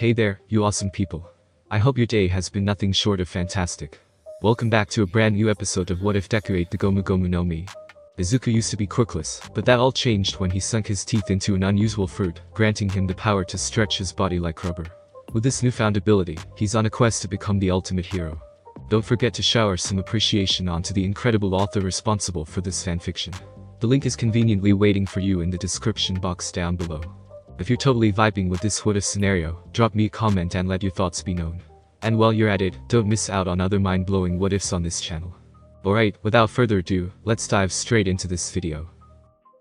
Hey there, you awesome people. I hope your day has been nothing short of fantastic. Welcome back to a brand new episode of What If Deku ate the Gomu Gomu no Mi. Izuku used to be quirkless, but that all changed when he sunk his teeth into an unusual fruit, granting him the power to stretch his body like rubber. With this newfound ability, he's on a quest to become the ultimate hero. Don't forget to shower some appreciation onto the incredible author responsible for this fanfiction. The link is conveniently waiting for you in the description box down below. If you're totally vibing with this what if scenario, drop me a comment and let your thoughts be known. And while you're at it, don't miss out on other mind-blowing what ifs on this channel. Alright, without further ado, let's dive straight into this video.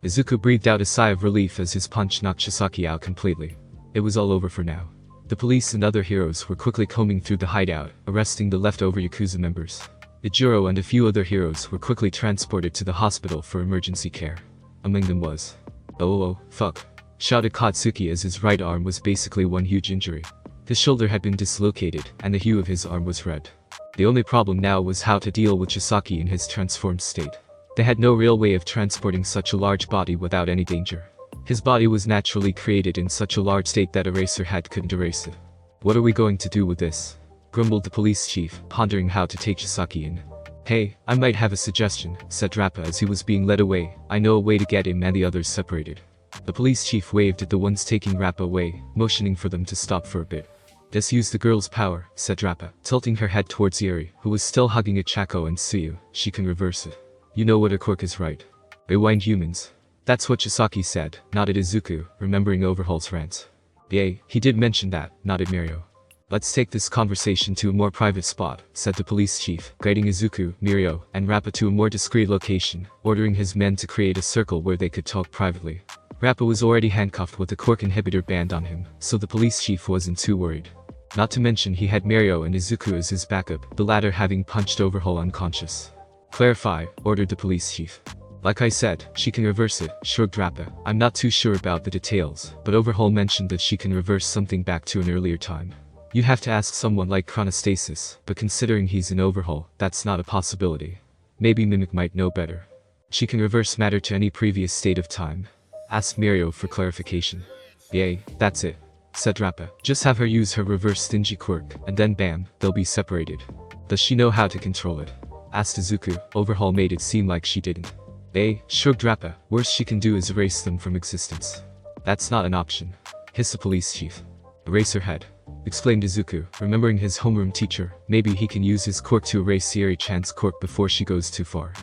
Izuku breathed out a sigh of relief as his punch knocked Chisaki out completely. It was all over for now. The police and other heroes were quickly combing through the hideout, arresting the leftover Yakuza members. Ijiro and a few other heroes were quickly transported to the hospital for emergency care. Among them was... Oh, fuck. Shouted Katsuki as his right arm was basically one huge injury. His shoulder had been dislocated, and the hue of his arm was red. The only problem now was how to deal with Chisaki in his transformed state. They had no real way of transporting such a large body without any danger. His body was naturally created in such a large state that Eraserhead couldn't erase it. What are we going to do with this? Grumbled the police chief, pondering how to take Chisaki in. Hey, I might have a suggestion, said Rappa as he was being led away. I know a way to get him and the others separated. The police chief waved at the ones taking Rappa away, motioning for them to stop for a bit. Just use the girl's power, said Rappa, tilting her head towards Yuri, who was still hugging Ichako and Tsuyu. She can reverse it. You know what a quirk is, right? Rewind humans. That's what Chisaki said, nodded Izuku, remembering Overhaul's rant. Yay, he did mention that, nodded Mirio. Let's take this conversation to a more private spot, said the police chief, guiding Izuku, Mirio, and Rappa to a more discreet location, ordering his men to create a circle where they could talk privately. Rappa was already handcuffed with a quirk inhibitor band on him, so the police chief wasn't too worried. Not to mention he had Mirio and Izuku as his backup, the latter having punched Overhaul unconscious. Clarify, ordered the police chief. Like I said, she can reverse it, shrugged Rappa. I'm not too sure about the details, but Overhaul mentioned that she can reverse something back to an earlier time. You'd have to ask someone like Chronostasis, but considering he's an Overhaul, that's not a possibility. Maybe Mimic might know better. She can reverse matter to any previous state of time. Asked Mirio for clarification. Yay, that's it, said Rappa. Just have her use her reverse stingy quirk, and then bam, they'll be separated. Does she know how to control it? Asked Izuku. Overhaul made it seem like she didn't. Shrugged Rappa. Worst she can do is erase them from existence. That's not an option, hissed the police chief. Eraserhead, explained Izuku, remembering his homeroom teacher. Maybe he can use his quirk to erase Sayori-chan's quirk before she goes too far.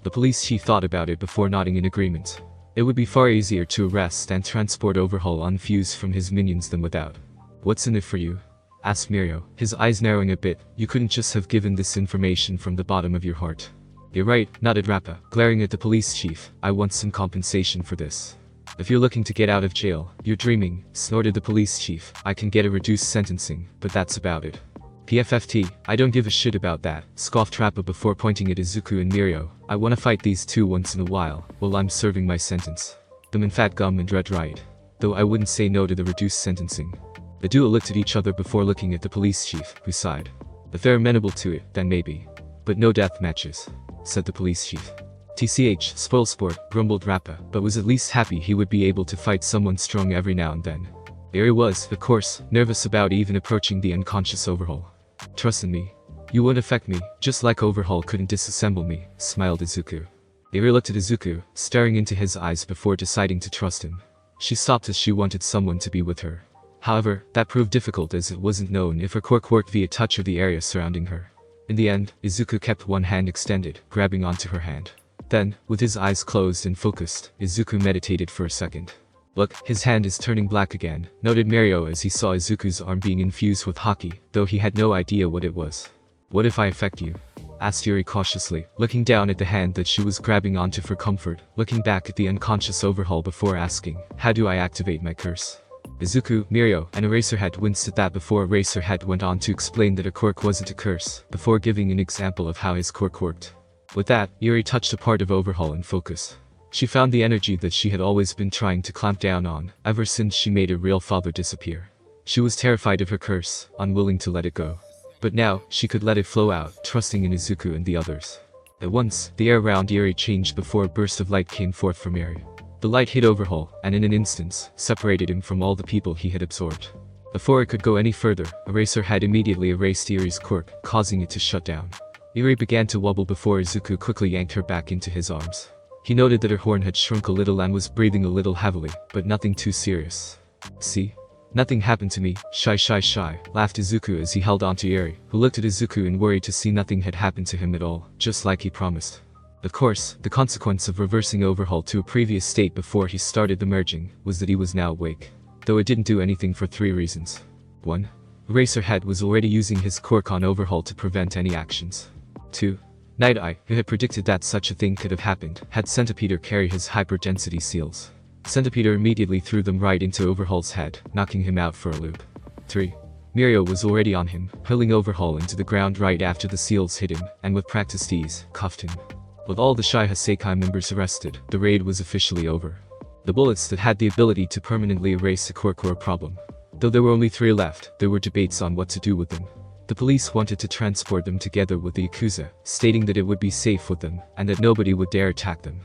The police chief thought about it before nodding in agreement. It would be far easier to arrest and transport Overhaul unfused from his minions than without. What's in it for you? Asked Mirio, his eyes narrowing a bit. You couldn't just have given this information from the bottom of your heart. You're right, nodded Rappa, glaring at the police chief. I want some compensation for this. If you're looking to get out of jail, you're dreaming, snorted the police chief. I can get a reduced sentencing, but that's about it. PFFT, I don't give a shit about that, scoffed Rappa before pointing at Izuku and Mirio. I wanna fight these two once in a while I'm serving my sentence. Them and Fat Gum and Red Right. Though I wouldn't say no to the reduced sentencing. The duo looked at each other before looking at the police chief, who sighed. If they're amenable to it, then maybe. But no death matches, said the police chief. TCH, spoil sport, grumbled Rappa, but was at least happy he would be able to fight someone strong every now and then. Yuri was, of course, nervous about even approaching the unconscious Overhaul. Trust in me. You won't affect me, just like Overhaul couldn't disassemble me, smiled Izuku. Yuri looked at Izuku, staring into his eyes before deciding to trust him. She stopped as she wanted someone to be with her. However, that proved difficult as it wasn't known if her quirk worked via touch of the area surrounding her. In the end, Izuku kept one hand extended, grabbing onto her hand. Then, with his eyes closed and focused, Izuku meditated for a second. Look, his hand is turning black again, noted Mirio as he saw Izuku's arm being infused with haki, though he had no idea what it was. What if I affect you? Asked Yuri cautiously, looking down at the hand that she was grabbing onto for comfort, looking back at the unconscious Overhaul before asking, how do I activate my curse? Izuku, Mirio, and Eraserhead winced at that before Eraserhead went on to explain that a quirk wasn't a curse, before giving an example of how his quirk worked. With that, Yuri touched a part of Overhaul in focus. She found the energy that she had always been trying to clamp down on, ever since she made her real father disappear. She was terrified of her curse, unwilling to let it go. But now, she could let it flow out, trusting in Izuku and the others. At once, the air around Yuri changed before a burst of light came forth from Yuri. The light hit Overhaul, and in an instant, separated him from all the people he had absorbed. Before it could go any further, Eraserhead immediately erased Irie's quirk, causing it to shut down. Irie began to wobble before Izuku quickly yanked her back into his arms. He noted that her horn had shrunk a little and was breathing a little heavily, but nothing too serious. "See? Nothing happened to me, shy, laughed Izuku as he held onto Irie, who looked at Izuku in worry to see nothing had happened to him at all, just like he promised. Of course, the consequence of reversing Overhaul to a previous state before he started the merging was that he was now awake. Though it didn't do anything for 3 reasons. 1. Eraserhead was already using his quirk on Overhaul to prevent any actions. 2. Night Eye, who had predicted that such a thing could have happened, had Centipeter carry his hyper-density seals. Centipeter immediately threw them right into Overhaul's head, knocking him out for a loop. 3. Mirio was already on him, hurling Overhaul into the ground right after the seals hit him, and with practiced ease, cuffed him. With all the Shy Hassaikai members arrested, the raid was officially over. The bullets that had the ability to permanently erase a quirk were a problem. Though there were only 3 left, there were debates on what to do with them. The police wanted to transport them together with the Yakuza, stating that it would be safe with them, and that nobody would dare attack them.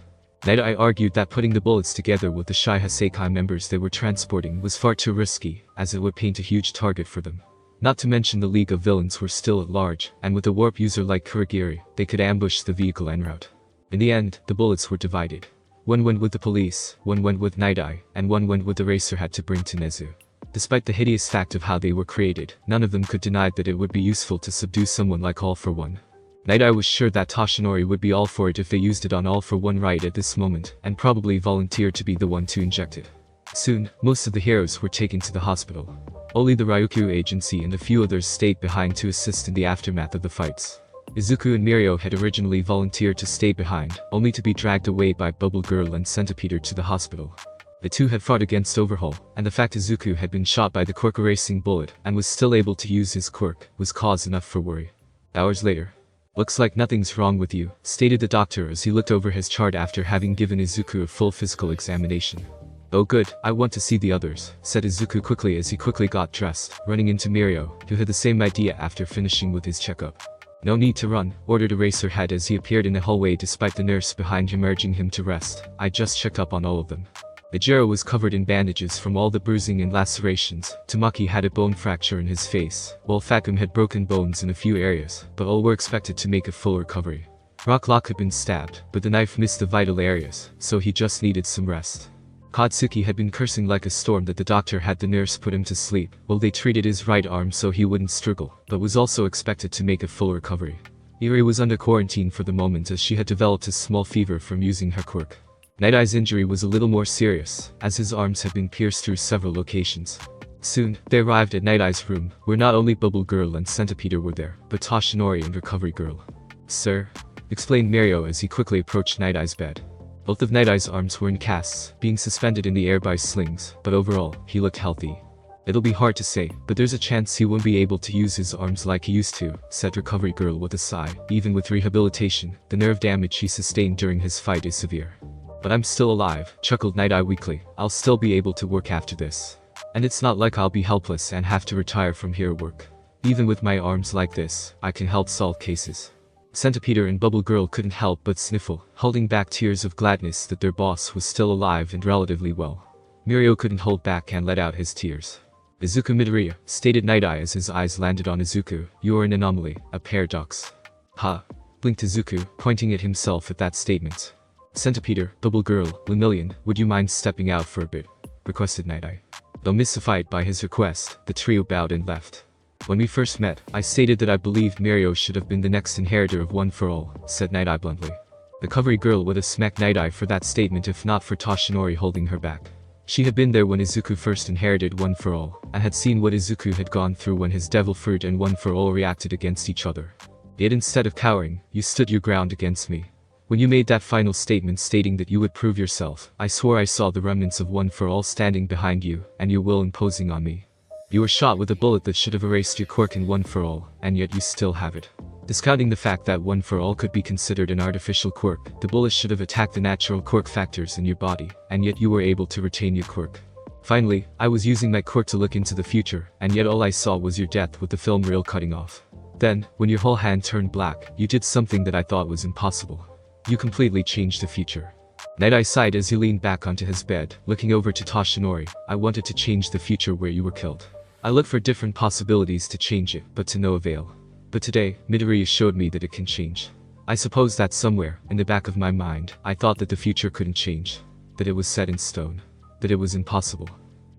Night Eye argued that putting the bullets together with the Shy Hassaikai members they were transporting was far too risky, as it would paint a huge target for them. Not to mention the League of Villains were still at large, and with a warp user like Kurigiri, they could ambush the vehicle en route. In the end, the bullets were divided. 1 went with the police, 1 went with Night Eye, and 1 went with the Eraserhead to bring to Nezu. Despite the hideous fact of how they were created, none of them could deny that it would be useful to subdue someone like All for One. Night Eye was sure that Toshinori would be all for it if they used it on All for One right at this moment, and probably volunteered to be the one to inject it. Soon, most of the heroes were taken to the hospital. Only the Ryukyu agency and a few others stayed behind to assist in the aftermath of the fights. Izuku and Mirio had originally volunteered to stay behind, only to be dragged away by Bubble Girl and Centipeter to the hospital. The two had fought against Overhaul, and the fact Izuku had been shot by the quirk erasing bullet and was still able to use his quirk was cause enough for worry. Hours later. "Looks like nothing's wrong with you," stated the doctor as he looked over his chart after having given Izuku a full physical examination. "Oh good, I want to see the others," said Izuku quickly as he quickly got dressed, running into Mirio, who had the same idea after finishing with his checkup. "No need to run," ordered Eraserhead as he appeared in the hallway despite the nurse behind him urging him to rest. "I just checked up on all of them." Ejiro was covered in bandages from all the bruising and lacerations. Tamaki had a bone fracture in his face, while Fakum had broken bones in a few areas, but all were expected to make a full recovery. Rocklock had been stabbed, but the knife missed the vital areas, so he just needed some rest. Katsuki had been cursing like a storm that the doctor had the nurse put him to sleep, while they treated his right arm so he wouldn't struggle, but was also expected to make a full recovery. Irie was under quarantine for the moment as she had developed a small fever from using her quirk. Night Eye's injury was a little more serious, as his arms had been pierced through several locations. Soon, they arrived at Night Eye's room, where not only Bubble Girl and Centipeter were there, but Toshinori and Recovery Girl. "Sir," explained Mirio as he quickly approached Night Eye's bed. Both of Night Eye's arms were in casts, being suspended in the air by slings, but overall, he looked healthy. "It'll be hard to say, but there's a chance he won't be able to use his arms like he used to," said Recovery Girl with a sigh. "Even with rehabilitation, the nerve damage he sustained during his fight is severe." "But I'm still alive," chuckled Night Eye weakly. "I'll still be able to work after this. And it's not like I'll be helpless and have to retire from here work. Even with my arms like this, I can help solve cases." Centipeter and Bubble Girl couldn't help but sniffle, holding back tears of gladness that their boss was still alive and relatively well. Mirio couldn't hold back and let out his tears. "Izuku Midoriya," stated Night Eye as his eyes landed on Izuku, "you're an anomaly, a paradox." "Ha!" blinked Izuku, pointing at himself at that statement. "Centipeter, Bubble Girl, Lemillion, would you mind stepping out for a bit?" requested Night Eye. Though mystified by his request, the trio bowed and left. "When we first met, I stated that I believed Mirio should have been the next inheritor of One for All," said Night Eye bluntly. The Recovery Girl would have smacked Night Eye for that statement if not for Toshinori holding her back. She had been there when Izuku first inherited One for All, and had seen what Izuku had gone through when his Devil Fruit and One for All reacted against each other. "Yet instead of cowering, you stood your ground against me. When you made that final statement stating that you would prove yourself, I swore I saw the remnants of One for All standing behind you, and your will imposing on me. You were shot with a bullet that should have erased your quirk in One for All, and yet you still have it. Discounting the fact that One for All could be considered an artificial quirk, the bullet should have attacked the natural quirk factors in your body, and yet you were able to retain your quirk. Finally, I was using my quirk to look into the future, and yet all I saw was your death with the film reel cutting off. Then, when your whole hand turned black, you did something that I thought was impossible. You completely changed the future." Night Eye sighed as he leaned back onto his bed, looking over to Toshinori. "I wanted to change the future where you were killed. I looked for different possibilities to change it, but to no avail. But today, Midoriya showed me that it can change. I suppose that somewhere, in the back of my mind, I thought that the future couldn't change. That it was set in stone. That it was impossible.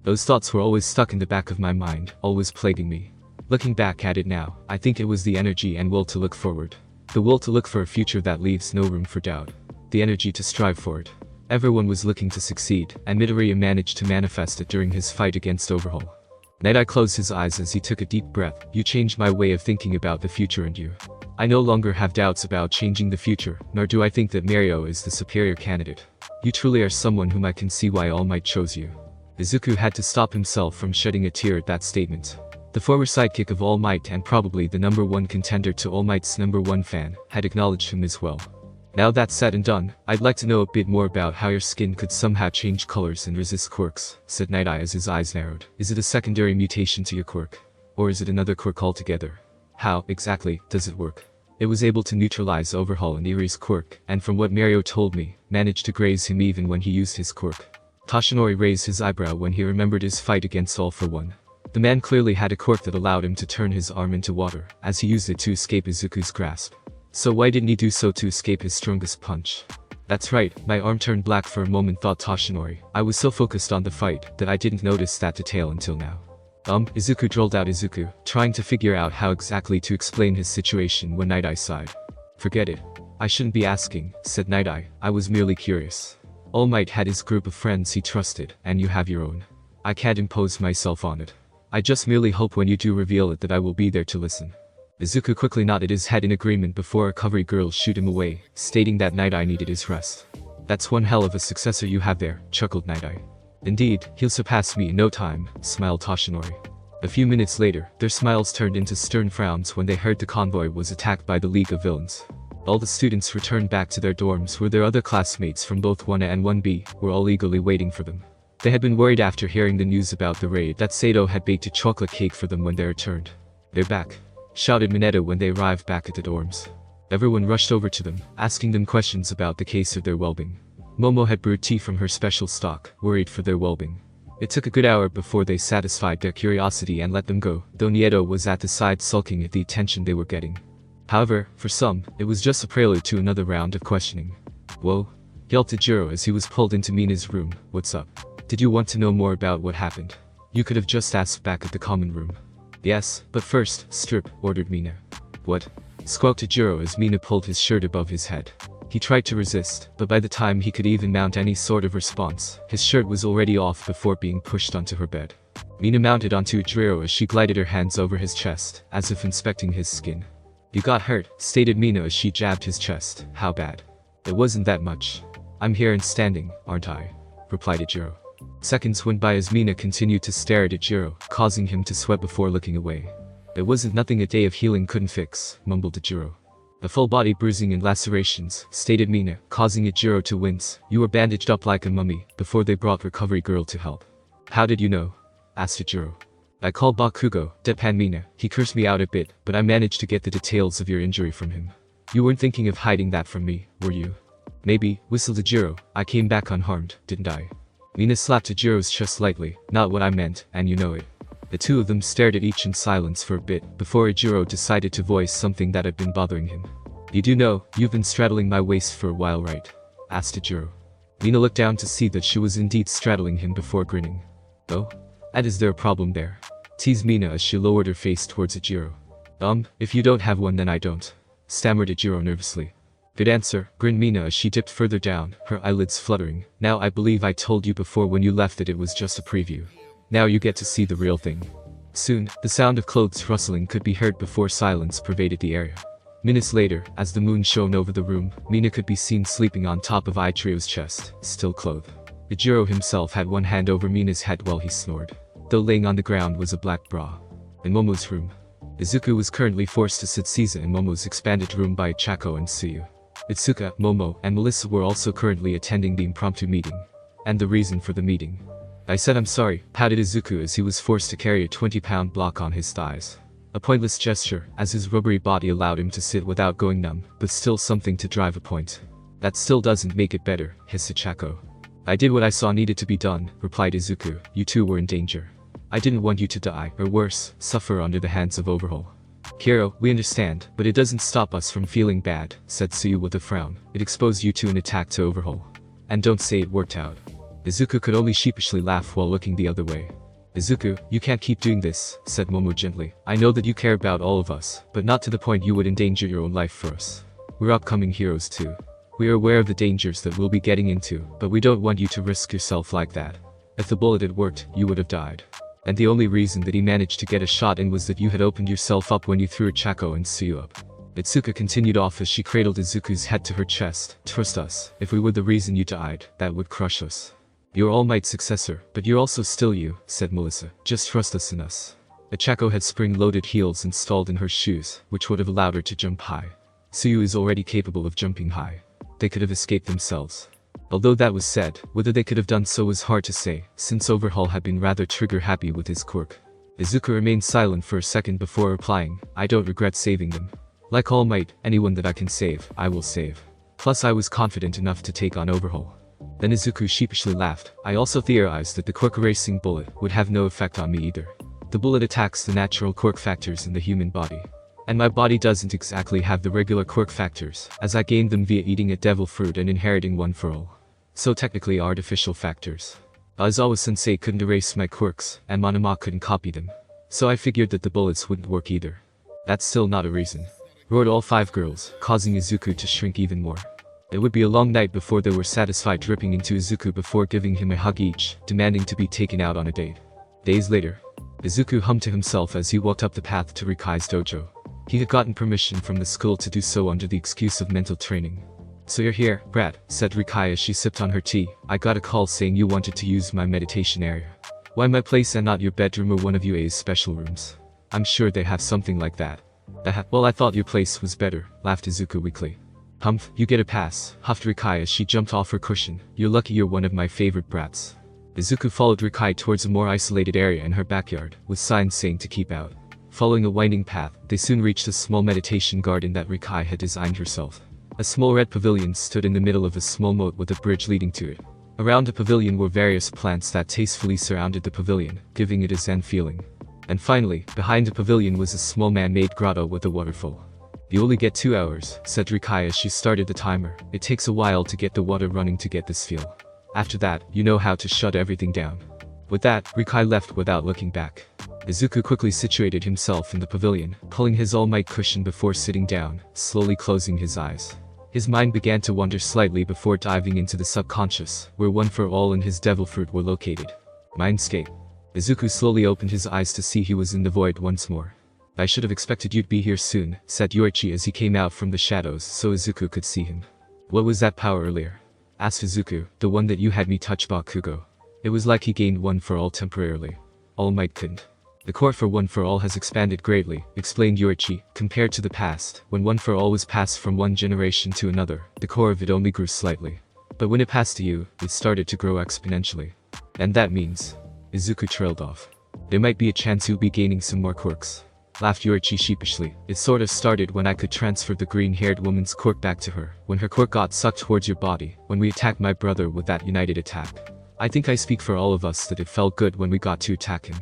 Those thoughts were always stuck in the back of my mind, always plaguing me. Looking back at it now, I think it was the energy and will to look forward. The will to look for a future that leaves no room for doubt. The energy to strive for it. Everyone was looking to succeed, and Midoriya managed to manifest it during his fight against Overhaul. Night Eye closed his eyes as he took a deep breath. You changed my way of thinking about the future and you. I no longer have doubts about changing the future, nor do I think that Mario is the superior candidate. You truly are someone whom I can see why All Might chose you. Izuku had to stop himself from shedding a tear at that statement. The former sidekick of All Might and probably the #1 contender to All Might's #1 fan, had acknowledged him as well. Now that's said and done, I'd like to know a bit more about how your skin could somehow change colors and resist quirks, said Night Eye as his eyes narrowed. Is it a secondary mutation to your quirk? Or is it another quirk altogether? How, exactly, does it work? It was able to neutralize Overhaul and Erie's quirk, and from what Mario told me, managed to graze him even when he used his quirk. Toshinori raised his eyebrow when he remembered his fight against All for One. The man clearly had a quirk that allowed him to turn his arm into water, as he used it to escape Izuku's grasp. So why didn't he do so to escape his strongest punch? That's right, my arm turned black for a moment, thought Toshinori. I was so focused on the fight, that I didn't notice that detail until now. Izuku drawled out Izuku, trying to figure out how exactly to explain his situation when Night Eye sighed. Forget it. I shouldn't be asking, said Night Eye, I was merely curious. All Might had his group of friends he trusted, and you have your own. I can't impose myself on it. I just merely hope when you do reveal it that I will be there to listen. Izuku quickly nodded his head in agreement before a recovery girl shooed him away, stating that Night Eye needed his rest. That's one hell of a successor you have there, chuckled Night Eye. Indeed, he'll surpass me in no time, smiled Toshinori. A few minutes later, their smiles turned into stern frowns when they heard the convoy was attacked by the League of Villains. All the students returned back to their dorms where their other classmates from both 1A and 1B were all eagerly waiting for them. They had been worried after hearing the news about the raid that Sato had baked a chocolate cake for them when they returned. They're back, shouted Mineta when they arrived back at the dorms. Everyone rushed over to them, asking them questions about the case of their well-being. Momo had brewed tea from her special stock, worried for their well-being. It took a good hour before they satisfied their curiosity and let them go, though Nieto was at the side sulking at the attention they were getting. However, for some, it was just a prelude to another round of questioning. Whoa, yelped Jiro as he was pulled into Mina's room. What's up? Did you want to know more about what happened? You could have just asked back at the common room. Yes, but first, strip, ordered Mina. What? Squawked Jiro as Mina pulled his shirt above his head. He tried to resist, but by the time he could even mount any sort of response, his shirt was already off before being pushed onto her bed. Mina mounted onto Jiro as she glided her hands over his chest, as if inspecting his skin. You got hurt, stated Mina as she jabbed his chest. How bad? It wasn't that much. I'm here and standing, aren't I? Replied Jiro. Seconds went by as Mina continued to stare at Jiro, causing him to sweat before looking away. It wasn't nothing a day of healing couldn't fix, mumbled Jiro. A full body bruising and lacerations, stated Mina, causing Jiro to wince. You were bandaged up like a mummy, before they brought recovery girl to help. How did you know? Asked Jiro. I called Bakugo, deadpan Mina. He cursed me out a bit, but I managed to get the details of your injury from him. You weren't thinking of hiding that from me, were you? Maybe, whistled Jiro. I came back unharmed, didn't I? Mina slapped Jiro's chest lightly. Not what I meant, and you know it. The two of them stared at each in silence for a bit, before Jiro decided to voice something that had been bothering him. You do know, you've been straddling my waist for a while, right? Asked Jiro. Mina looked down to see that she was indeed straddling him before grinning. Oh? And is there a problem there? Teased Mina as she lowered her face towards Jiro. If you don't have one then I don't. Stammered Jiro nervously. Good answer, grinned Mina as she dipped further down, her eyelids fluttering. Now I believe I told you before when you left that it was just a preview. Now you get to see the real thing. Soon, the sound of clothes rustling could be heard before silence pervaded the area. Minutes later, as the moon shone over the room, Mina could be seen sleeping on top of Ichirio's chest, still clothed. Jiro himself had one hand over Mina's head while he snored. Though laying on the ground was a black bra. In Momo's room, Izuku was currently forced to sit Caesar in Momo's expanded room by Chako and Suyu. Itsuka, Momo, and Melissa were also currently attending the impromptu meeting. And the reason for the meeting. I said I'm sorry, pouted Izuku as he was forced to carry a 20-pound block on his thighs. A pointless gesture, as his rubbery body allowed him to sit without going numb, but still something to drive a point. That still doesn't make it better, hissed Chako. I did what I saw needed to be done, replied Izuku. You two were in danger. I didn't want you to die, or worse, suffer under the hands of Overhaul. Hero, we understand, but it doesn't stop us from feeling bad, said Tsuyu with a frown. It exposed you to an attack to Overhaul. And don't say it worked out. Izuku could only sheepishly laugh while looking the other way. Izuku, you can't keep doing this, said Momo gently. I know that you care about all of us, but not to the point you would endanger your own life for us. We're upcoming heroes too. We are aware of the dangers that we'll be getting into, but we don't want you to risk yourself like that. If the bullet had worked, you would have died. And the only reason that he managed to get a shot in was that you had opened yourself up when you threw a Chako and Tsuyu up. Itsuka continued off as she cradled Izuku's head to her chest. Trust us, if we were the reason you died, that would crush us. You're All Might's successor, but you're also still you, said Melissa. Just trust us in us. The Chako had spring-loaded heels installed in her shoes, which would have allowed her to jump high. Tsuyu is already capable of jumping high. They could have escaped themselves. Although that was said, whether they could have done so was hard to say, since Overhaul had been rather trigger-happy with his quirk. Izuku remained silent for a second before replying, I don't regret saving them. Like All Might, anyone that I can save, I will save. Plus I was confident enough to take on Overhaul. Then Izuku sheepishly laughed. I also theorized that the quirk erasing bullet would have no effect on me either. The bullet attacks the natural quirk factors in the human body. And my body doesn't exactly have the regular quirk factors, as I gained them via eating a devil fruit and inheriting One for All. So technically artificial factors. Aizawa-sensei couldn't erase my quirks, and Monoma couldn't copy them. So I figured that the bullets wouldn't work either. That's still not a reason. Roared all 5 girls, causing Izuku to shrink even more. It would be a long night before they were satisfied dripping into Izuku before giving him a hug each, demanding to be taken out on a date. Days later, Izuku hummed to himself as he walked up the path to Rikai's dojo. He had gotten permission from the school to do so under the excuse of mental training. So you're here, brat, said Rikai as she sipped on her tea. I got a call saying you wanted to use my meditation area. Why my place and not your bedroom or one of UA's special rooms? I'm sure they have something like that. Well, I thought your place was better, laughed Izuku weakly. Humph, you get a pass, huffed Rikai as she jumped off her cushion. You're lucky you're one of my favorite brats. Izuku followed Rikai towards a more isolated area in her backyard, with signs saying to keep out. Following a winding path, they soon reached a small meditation garden that Rikai had designed herself. A small red pavilion stood in the middle of a small moat with a bridge leading to it. Around the pavilion were various plants that tastefully surrounded the pavilion, giving it a zen feeling. And finally, behind the pavilion was a small man-made grotto with a waterfall. You only get 2 hours, said Rikai as she started the timer. It takes a while to get the water running to get this feel. After that, you know how to shut everything down. With that, Rikai left without looking back. Izuku quickly situated himself in the pavilion, pulling his All Might cushion before sitting down, slowly closing his eyes. His mind began to wander slightly before diving into the subconscious, where One for All and his devil fruit were located. Mindscape. Izuku slowly opened his eyes to see he was in the void once more. I should have expected you'd be here soon, said Yoichi as he came out from the shadows so Izuku could see him. What was that power earlier? Asked Izuku, the one that you had me touch Bakugo. It was like he gained One for All temporarily. All Might couldn't. The core for One for All has expanded greatly, explained Yoichi, compared to the past, when One for All was passed from one generation to another, the core of it only grew slightly. But when it passed to you, it started to grow exponentially. And that means... Izuku trailed off. There might be a chance you'll be gaining some more quirks. Laughed Yoichi sheepishly. It sort of started when I could transfer the green-haired woman's quirk back to her, when her quirk got sucked towards your body, when we attacked my brother with that united attack. I think I speak for all of us that it felt good when we got to attack him.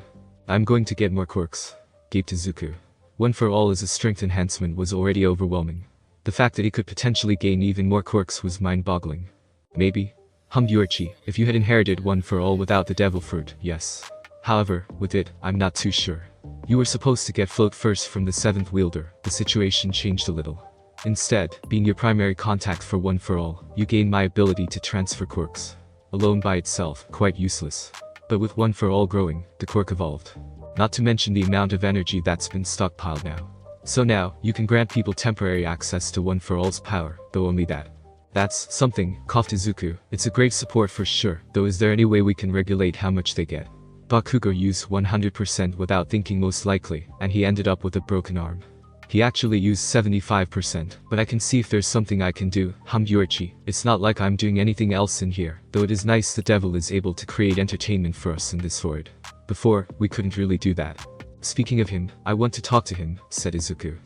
I'm going to get more quirks, gaped Izuku. One for All as a strength enhancement was already overwhelming. The fact that he could potentially gain even more quirks was mind-boggling. Maybe, hummed Yoichi, if you had inherited One for All without the devil fruit, yes. However, with it, I'm not too sure. You were supposed to get float first from the 7th wielder. The situation changed a little. Instead, being your primary contact for One for All, you gain my ability to transfer quirks. Alone by itself, quite useless. But with One for All growing, the quirk evolved. Not to mention the amount of energy that's been stockpiled now. So now, you can grant people temporary access to One for All's power, though only that. That's something, coughed Izuku. It's a great support for sure, though is there any way we can regulate how much they get? Bakugo used 100% without thinking most likely, and he ended up with a broken arm. He actually used 75%, but I can see if there's something I can do, hummed Yoichi. It's not like I'm doing anything else in here, though it is nice the devil is able to create entertainment for us in this void. Before, we couldn't really do that. Speaking of him, I want to talk to him, said Izuku.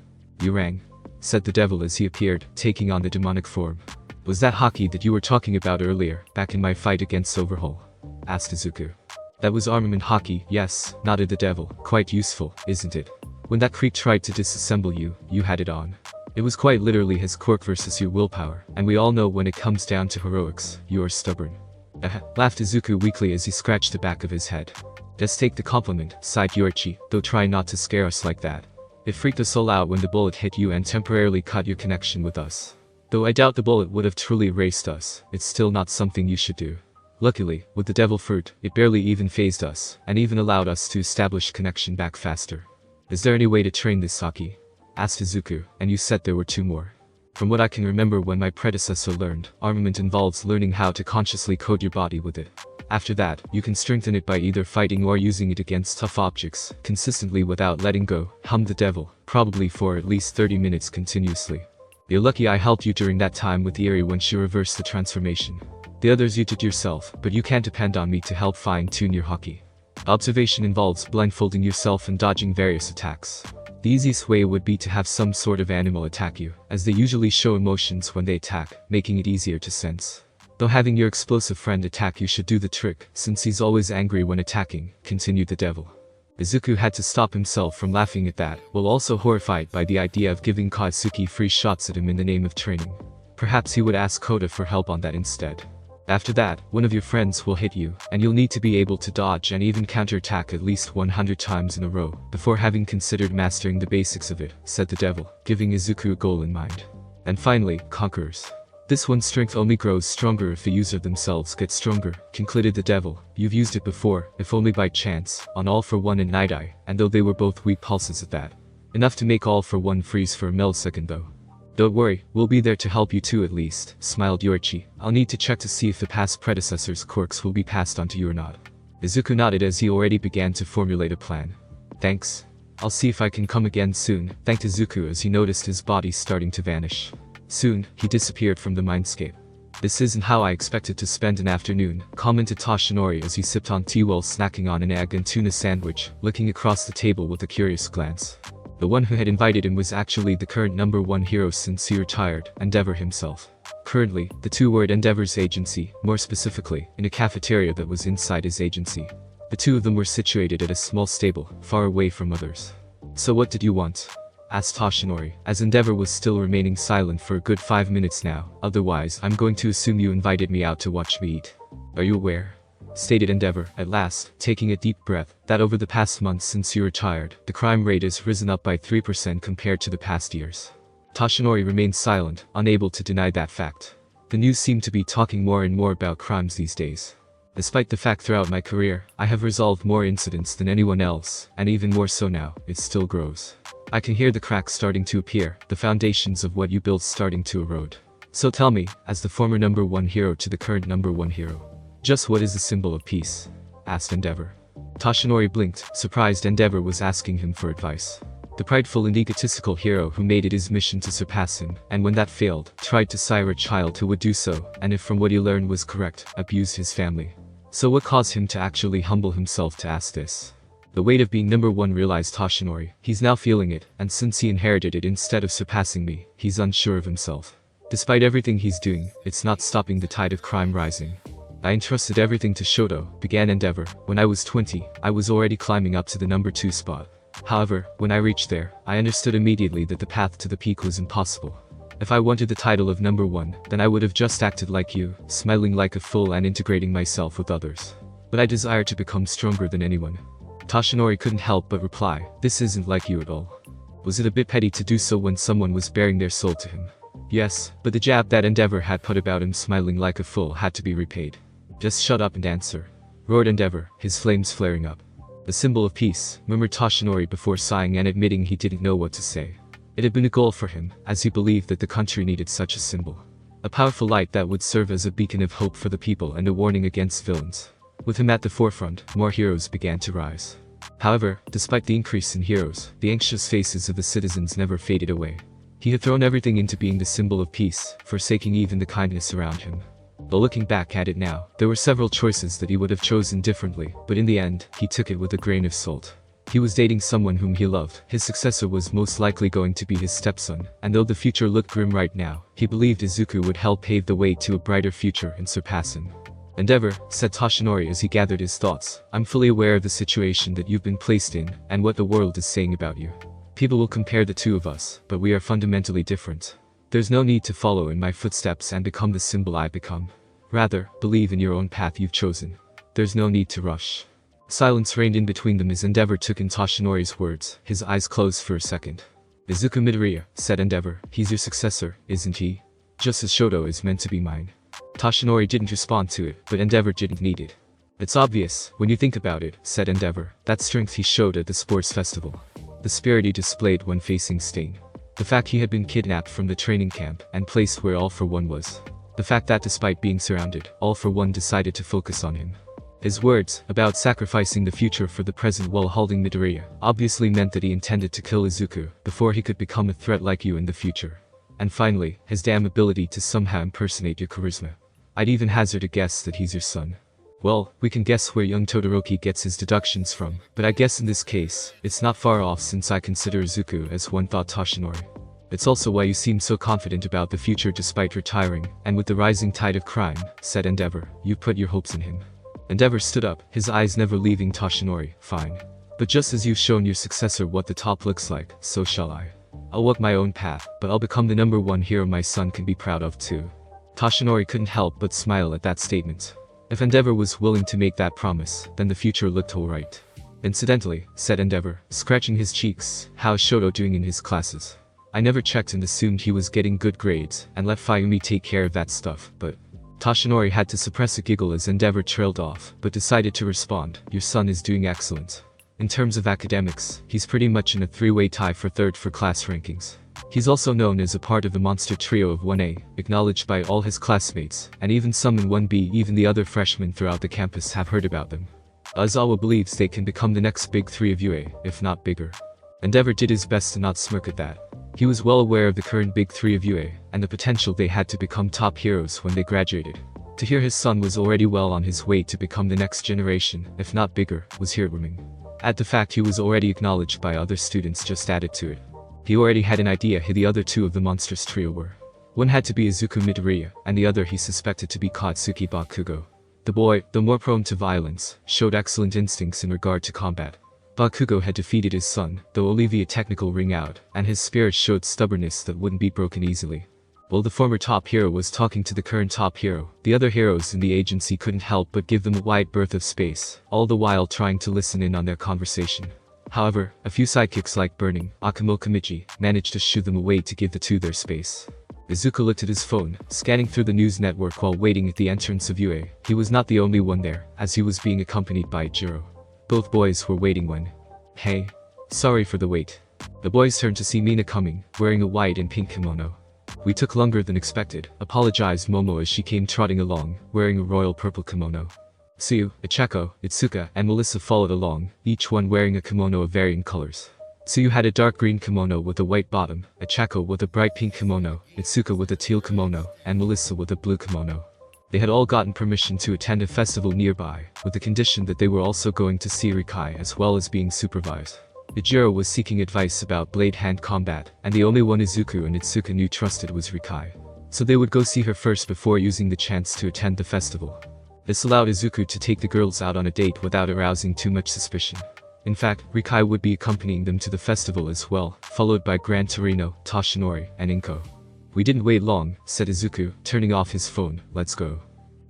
You rang, said the devil as he appeared, taking on the demonic form. Was that Haki that you were talking about earlier, back in my fight against Overhaul? Asked Izuku. That was armament hockey, yes, nodded the devil. Quite useful, isn't it? When that creep tried to disassemble you, you had it on. It was quite literally his quirk versus your willpower, and we all know when it comes down to heroics, you are stubborn. Laughed Izuku weakly as he scratched the back of his head. Just take the compliment, sighed Yoichi, though try not to scare us like that. It freaked us all out when the bullet hit you and temporarily cut your connection with us. Though I doubt the bullet would have truly erased us, it's still not something you should do. Luckily, with the devil fruit, it barely even phased us, and even allowed us to establish connection back faster. Is there any way to train this Saki? Asked Izuku, and you said there were 2 more. From what I can remember when my predecessor learned, armament involves learning how to consciously coat your body with it. After that, you can strengthen it by either fighting or using it against tough objects, consistently without letting go, hummed the devil, probably for at least 30 minutes continuously. You're lucky I helped you during that time with Eri when she reversed the transformation. The others you did yourself, but you can't depend on me to help fine-tune your hockey. Observation involves blindfolding yourself and dodging various attacks. The easiest way would be to have some sort of animal attack you, as they usually show emotions when they attack, making it easier to sense. Though having your explosive friend attack you should do the trick, since he's always angry when attacking, continued the devil. Izuku had to stop himself from laughing at that, while also horrified by the idea of giving Katsuki free shots at him in the name of training. Perhaps he would ask Kota for help on that instead. After that, one of your friends will hit you, and you'll need to be able to dodge and even counterattack at least 100 times in a row, before having considered mastering the basics of it, said the devil, giving Izuku a goal in mind. And finally, conquerors. This one's strength only grows stronger if the user themselves gets stronger, concluded the devil. You've used it before, if only by chance, on All for One and Night Eye, and though they were both weak pulses at that. Enough to make All for One freeze for a millisecond though. Don't worry, we'll be there to help you too at least, smiled Yoichi. I'll need to check to see if the past predecessor's quirks will be passed on to you or not. Izuku nodded as he already began to formulate a plan. Thanks. I'll see if I can come again soon, thanked Izuku as he noticed his body starting to vanish. Soon, he disappeared from the mindscape. This isn't how I expected to spend an afternoon, commented Toshinori as he sipped on tea while snacking on an egg and tuna sandwich, looking across the table with a curious glance. The one who had invited him was actually the current #1 hero since he retired, Endeavor himself. Currently, the 2 were at Endeavor's agency, more specifically, in a cafeteria that was inside his agency. The 2 of them were situated at a small stable, far away from others. So what did you want? Asked Toshinori, as Endeavor was still remaining silent for a good 5 minutes now. Otherwise, I'm going to assume you invited me out to watch me eat. Are you aware? Stated Endeavor, at last, taking a deep breath, that over the past months since you retired, the crime rate has risen up by 3% compared to the past years. Toshinori remained silent, unable to deny that fact. The news seemed to be talking more and more about crimes these days. Despite the fact throughout my career, I have resolved more incidents than anyone else, and even more so now, it still grows. I can hear the cracks starting to appear, the foundations of what you built starting to erode. So tell me, as the former #1 hero to the current #1 hero, just what is the symbol of peace? Asked Endeavor. Toshinori blinked, surprised Endeavor was asking him for advice. The prideful and egotistical hero who made it his mission to surpass him, and when that failed, tried to sire a child who would do so, and if from what he learned was correct, abused his family. So what caused him to actually humble himself to ask this? The weight of being #1, realized Toshinori. He's now feeling it, and since he inherited it instead of surpassing me, he's unsure of himself. Despite everything he's doing, it's not stopping the tide of crime rising. I entrusted everything to Shoto, began Endeavor. When I was 20, I was already climbing up to the #2 spot. However, when I reached there, I understood immediately that the path to the peak was impossible. If I wanted the title of #1, then I would have just acted like you, smiling like a fool and integrating myself with others. But I desire to become stronger than anyone. Toshinori couldn't help but reply, this isn't like you at all. Was it a bit petty to do so when someone was bearing their soul to him? Yes, but the jab that Endeavor had put about him smiling like a fool had to be repaid. Just shut up and answer, roared Endeavor, his flames flaring up. The symbol of peace, murmured Toshinori before sighing and admitting he didn't know what to say. It had been a goal for him, as he believed that the country needed such a symbol. A powerful light that would serve as a beacon of hope for the people and a warning against villains. With him at the forefront, more heroes began to rise. However, despite the increase in heroes, the anxious faces of the citizens never faded away. He had thrown everything into being the symbol of peace, forsaking even the kindness around him. But looking back at it now, there were several choices that he would have chosen differently, but in the end, he took it with a grain of salt. He was dating someone whom he loved, his successor was most likely going to be his stepson, and though the future looked grim right now, he believed Izuku would help pave the way to a brighter future and surpass him. Endeavor, said Toshinori as he gathered his thoughts. I'm fully aware of the situation that you've been placed in, and what the world is saying about you. People will compare the two of us, but we are fundamentally different. There's no need to follow in my footsteps and become the symbol I become. Rather, believe in your own path you've chosen. There's no need to rush. Silence reigned in between them as Endeavor took in Toshinori's words, his eyes closed for a second. Izuku Midoriya, said Endeavor, he's your successor, isn't he? Just as Shoto is meant to be mine. Toshinori didn't respond to it, but Endeavor didn't need it. It's obvious, when you think about it, said Endeavor, that strength he showed at the sports festival. The spirit he displayed when facing Stain. The fact he had been kidnapped from the training camp and placed where All For One was. The fact that despite being surrounded, All For One decided to focus on him. His words, about sacrificing the future for the present while holding Midoriya, obviously meant that he intended to kill Izuku before he could become a threat like you in the future. And finally, his damn ability to somehow impersonate your charisma. I'd even hazard a guess that he's your son. Well, we can guess where young Todoroki gets his deductions from, but I guess in this case, it's not far off since I consider Izuku as one, thought Toshinori. It's also why you seem so confident about the future despite retiring, and with the rising tide of crime, said Endeavor, you put your hopes in him. Endeavor stood up, his eyes never leaving Toshinori. Fine. But just as you've shown your successor what the top looks like, so shall I. I'll walk my own path, but I'll become the #1 hero my son can be proud of too. Toshinori couldn't help but smile at that statement. If Endeavor was willing to make that promise, then the future looked alright. Incidentally, said Endeavor, scratching his cheeks, how's Shoto doing in his classes? I never checked and assumed he was getting good grades, and let Fayumi take care of that stuff, but... Toshinori had to suppress a giggle as Endeavor trailed off, but decided to respond, your son is doing excellent. In terms of academics, he's pretty much in a three-way tie for third for class rankings. He's also known as a part of the monster trio of 1A, acknowledged by all his classmates, and even some in 1B. Even the other freshmen throughout the campus have heard about them. Aizawa believes they can become the next big three of UA, if not bigger. Endeavor did his best to not smirk at that. He was well aware of the current big three of UA, and the potential they had to become top heroes when they graduated. To hear his son was already well on his way to become the next generation, if not bigger, was heartwarming. Add the fact he was already acknowledged by other students just added to it. He already had an idea who the other two of the monsters trio were. One had to be Izuku Midoriya, and the other he suspected to be Katsuki Bakugo. The boy, though more prone to violence, showed excellent instincts in regard to combat. Bakugo had defeated his son, though Olivia technical ring out, and his spirit showed stubbornness that wouldn't be broken easily. While the former top hero was talking to the current top hero, the other heroes in the agency couldn't help but give them a wide berth of space, all the while trying to listen in on their conversation. However, a few sidekicks like Burning, Akamo Kamichi, managed to shoo them away to give the two their space. Izuku looked at his phone, scanning through the news network while waiting at the entrance of UA. He was not the only one there, as he was being accompanied by Jiro. Both boys were waiting when... Hey. Sorry for the wait. The boys turned to see Mina coming, wearing a white and pink kimono. We took longer than expected, apologized Momo as she came trotting along, wearing a royal purple kimono. Tsuyu, Ichako, Itsuka, and Melissa followed along, each one wearing a kimono of varying colors. Tsuyu had a dark green kimono with a white bottom, Ichako with a bright pink kimono, Itsuka with a teal kimono, and Melissa with a blue kimono. They had all gotten permission to attend a festival nearby, with the condition that they were also going to see Rikai as well as being supervised. Ijiro was seeking advice about blade hand combat, and the only one Izuku and Itsuka knew trusted was Rikai. So they would go see her first before using the chance to attend the festival. This allowed Izuku to take the girls out on a date without arousing too much suspicion. In fact, Rikai would be accompanying them to the festival as well, followed by Gran Torino, Toshinori, and Inko. We didn't wait long, said Izuku, turning off his phone. Let's go.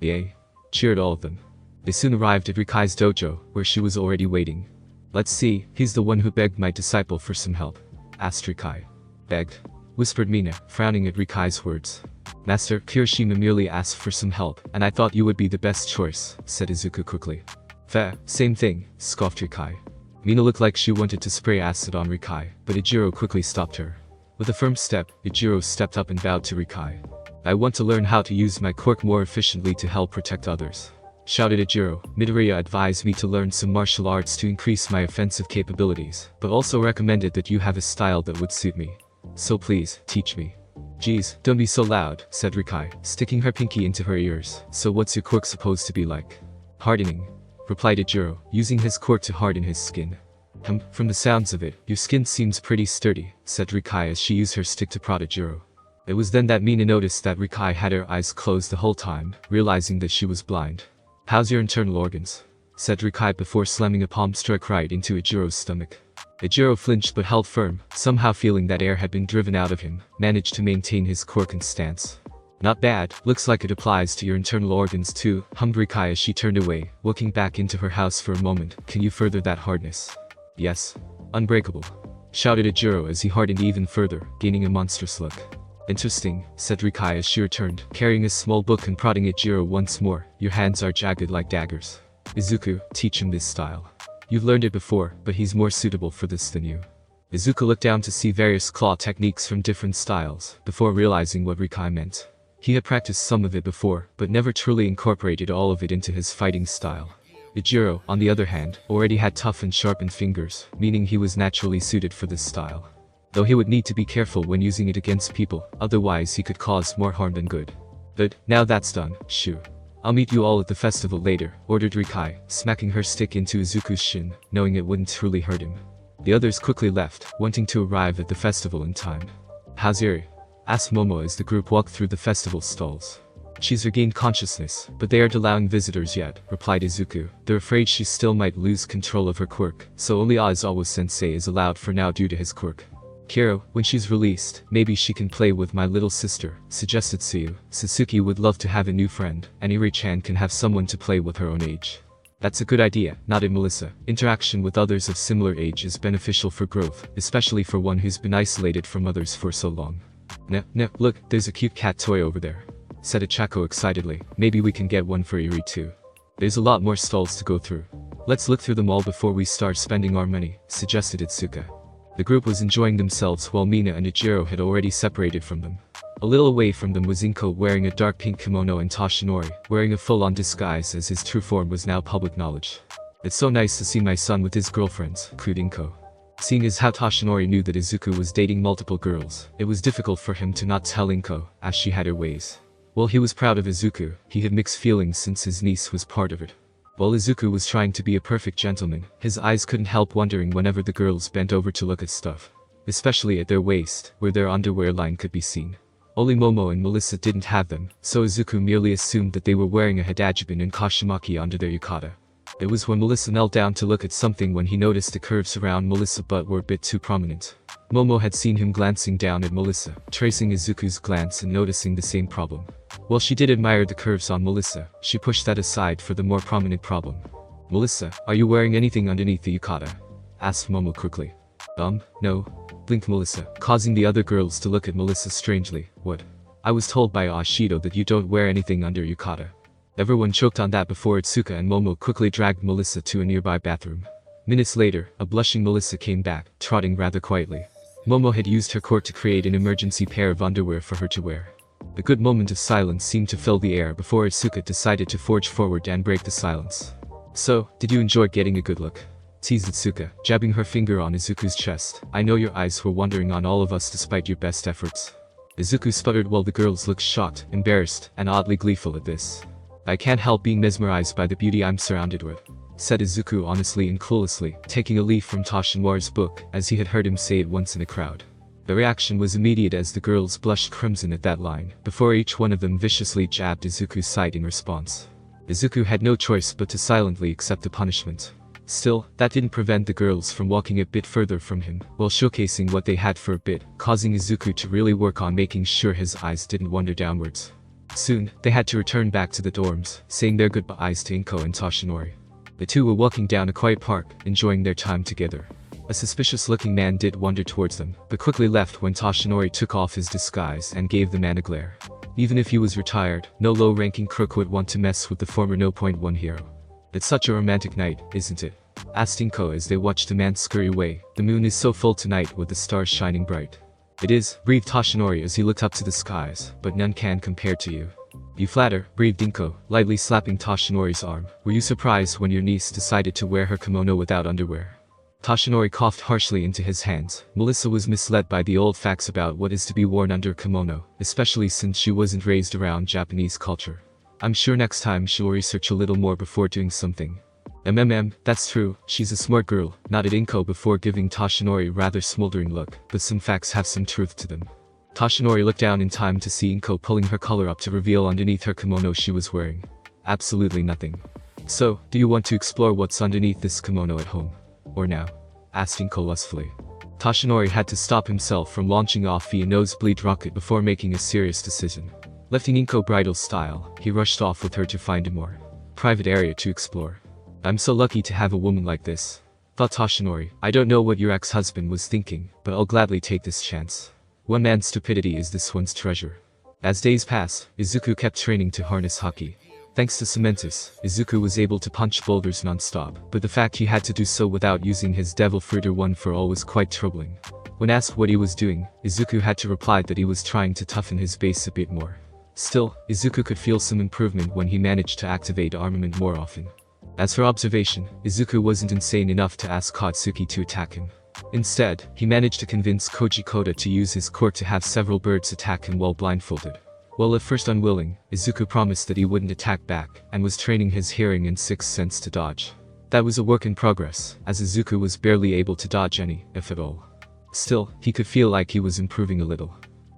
Yay. Cheered all of them. They soon arrived at Rikai's dojo, where she was already waiting. Let's see, he's the one who begged my disciple for some help. Asked Rikai. Begged? Whispered Mina, frowning at Rikai's words. Master, Kirishima merely asked for some help, and I thought you would be the best choice, said Izuku quickly. Fair, same thing, scoffed Rikai. Mina looked like she wanted to spray acid on Rikai, but Ijiro quickly stopped her. With a firm step, Ijiro stepped up and bowed to Rikai. I want to learn how to use my quirk more efficiently to help protect others. Shouted Ijiro. Midoriya advised me to learn some martial arts to increase my offensive capabilities, but also recommended that you have a style that would suit me. So please, teach me. Geez, don't be so loud, said Rikai, sticking her pinky into her ears. So what's your quirk supposed to be like? Hardening, replied Ijiro, using his quirk to harden his skin. From the sounds of it, your skin seems pretty sturdy, said Rikai as she used her stick to prod Ijiro. It was then that Mina noticed that Rikai had her eyes closed the whole time, realizing that she was blind. How's your internal organs? Said Rikai before slamming a palm strike right into Ijiro's stomach. Ijiro flinched but held firm, somehow feeling that air had been driven out of him, managed to maintain his quirk stance. Not bad, looks like it applies to your internal organs too, hummed Rikai as she turned away, looking back into her house for a moment. Can you further that hardness? Yes. Unbreakable. Shouted Ijiro as he hardened even further, gaining a monstrous look. Interesting, said Rikai as she returned, carrying a small book and prodding Ijiro once more. Your hands are jagged like daggers. Izuku, teach him this style. You've learned it before, but he's more suitable for this than you. Izuku looked down to see various claw techniques from different styles, before realizing what Rikai meant. He had practiced some of it before, but never truly incorporated all of it into his fighting style. Ijiro, on the other hand, already had tough and sharpened fingers, meaning he was naturally suited for this style. Though he would need to be careful when using it against people, otherwise he could cause more harm than good. But, now that's done, shoo. I'll meet you all at the festival later, ordered Rikai, smacking her stick into Izuku's shin, knowing it wouldn't truly hurt him. The others quickly left, wanting to arrive at the festival in time. How's Yuri? Asked Momo as the group walked through the festival stalls. She's regained consciousness, but they aren't allowing visitors yet, replied Izuku. They're afraid she still might lose control of her quirk, so only Aizawa-sensei is allowed for now due to his quirk. Kiro, when she's released, maybe she can play with my little sister, suggested Tsuyu. Sasuke would love to have a new friend, and Iri-chan can have someone to play with her own age. That's a good idea, nodded Melissa. Interaction with others of similar age is beneficial for growth, especially for one who's been isolated from others for so long. Look, there's a cute cat toy over there, said Ichako excitedly. Maybe we can get one for Iri too. There's a lot more stalls to go through. Let's look through them all before we start spending our money, suggested Itsuka. The group was enjoying themselves while Mina and Ijiro had already separated from them. A little away from them was Inko wearing a dark pink kimono and Toshinori, wearing a full-on disguise as his true form was now public knowledge. It's so nice to see my son with his girlfriends, cooed Inko. Seeing as how Toshinori knew that Izuku was dating multiple girls, it was difficult for him to not tell Inko, as she had her ways. While he was proud of Izuku, he had mixed feelings since his niece was part of it. While Izuku was trying to be a perfect gentleman, his eyes couldn't help wondering whenever the girls bent over to look at stuff. Especially at their waist, where their underwear line could be seen. Only Momo and Melissa didn't have them, so Izuku merely assumed that they were wearing a hidajibun and kashimaki under their yukata. It was when Melissa knelt down to look at something when he noticed the curves around Melissa's butt were a bit too prominent. Momo had seen him glancing down at Melissa, tracing Izuku's glance and noticing the same problem. While she did admire the curves on Melissa, she pushed that aside for the more prominent problem. Melissa, are you wearing anything underneath the yukata? Asked Momo quickly. No. Blinked Melissa, causing the other girls to look at Melissa strangely. What? I was told by Ashido that you don't wear anything under yukata. Everyone choked on that before Itsuka and Momo quickly dragged Melissa to a nearby bathroom. Minutes later, a blushing Melissa came back, trotting rather quietly. Momo had used her quirk to create an emergency pair of underwear for her to wear. A good moment of silence seemed to fill the air before Itsuka decided to forge forward and break the silence. So, did you enjoy getting a good look? Teased Itsuka, jabbing her finger on Izuku's chest. I know your eyes were wandering on all of us despite your best efforts. Izuku sputtered while the girls looked shocked, embarrassed, and oddly gleeful at this. I can't help being mesmerized by the beauty I'm surrounded with, said Izuku honestly and cluelessly, taking a leaf from Toshinori's book, as he had heard him say it once in a crowd. The reaction was immediate as the girls blushed crimson at that line, before each one of them viciously jabbed Izuku's side in response. Izuku had no choice but to silently accept the punishment. Still, that didn't prevent the girls from walking a bit further from him, while showcasing what they had for a bit, causing Izuku to really work on making sure his eyes didn't wander downwards. Soon, they had to return back to the dorms, saying their goodbyes to Inko and Toshinori. The two were walking down a quiet park, enjoying their time together. A suspicious-looking man did wander towards them, but quickly left when Toshinori took off his disguise and gave the man a glare. Even if he was retired, no low-ranking crook would want to mess with the former No. 1 hero. It's such a romantic night, isn't it? Asked Inko as they watched the man scurry away. The moon is so full tonight with the stars shining bright. It is, breathed Toshinori as he looked up to the skies, but none can compare to you. You flatter, breathed Inko, lightly slapping Toshinori's arm. Were you surprised when your niece decided to wear her kimono without underwear? Toshinori coughed harshly into his hands. Melissa was misled by the old facts about what is to be worn under a kimono, especially since she wasn't raised around Japanese culture. I'm sure next time she'll research a little more before doing something. That's true, she's a smart girl, nodded Inko before giving Toshinori a rather smoldering look, but some facts have some truth to them. Toshinori looked down in time to see Inko pulling her collar up to reveal underneath her kimono she was wearing. Absolutely nothing. So, do you want to explore what's underneath this kimono at home? Or now? Asked Inko lustfully. Toshinori had to stop himself from launching off via nosebleed rocket before making a serious decision. Lifting Inko bridal style, he rushed off with her to find a more private area to explore. I'm so lucky to have a woman like this, thought Toshinori. I don't know what your ex-husband was thinking, but I'll gladly take this chance. One man's stupidity is this one's treasure. As days passed, Izuku kept training to harness haki. Thanks to Cementus, Izuku was able to punch boulders non-stop, but the fact he had to do so without using his Devil Fruit or One for All was quite troubling. When asked what he was doing, Izuku had to reply that he was trying to toughen his base a bit more. Still, Izuku could feel some improvement when he managed to activate armament more often. As for observation, Izuku wasn't insane enough to ask Katsuki to attack him. Instead, he managed to convince Koji Koda to use his quirk to have several birds attack him while blindfolded. While at first unwilling, Izuku promised that he wouldn't attack back, and was training his hearing and sixth sense to dodge. That was a work in progress, as Izuku was barely able to dodge any, if at all. Still, he could feel like he was improving a little.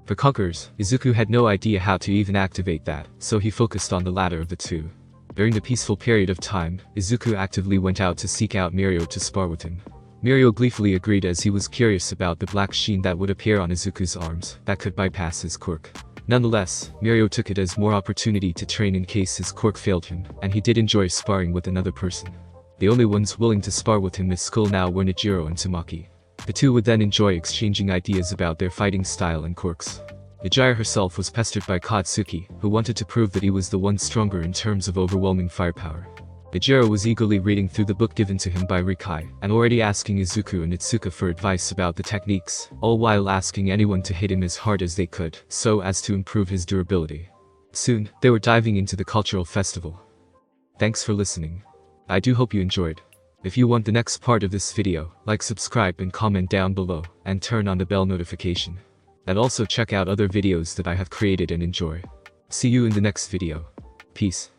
For Conquerors, Izuku had no idea how to even activate that, so he focused on the latter of the two. During the peaceful period of time, Izuku actively went out to seek out Mirio to spar with him. Mirio gleefully agreed as he was curious about the black sheen that would appear on Izuku's arms that could bypass his quirk. Nonetheless, Mirio took it as more opportunity to train in case his quirk failed him, and he did enjoy sparring with another person. The only ones willing to spar with him this school now were Nijiro and Tamaki. The two would then enjoy exchanging ideas about their fighting style and quirks. Nijiro herself was pestered by Katsuki, who wanted to prove that he was the one stronger in terms of overwhelming firepower. Nijiro was eagerly reading through the book given to him by Rikai, and already asking Izuku and Itsuka for advice about the techniques, all while asking anyone to hit him as hard as they could, so as to improve his durability. Soon, they were diving into the cultural festival. Thanks for listening. I do hope you enjoyed. If you want the next part of this video, like, subscribe and comment down below, and turn on the bell notification. And also check out other videos that I have created and enjoy. See you in the next video. Peace.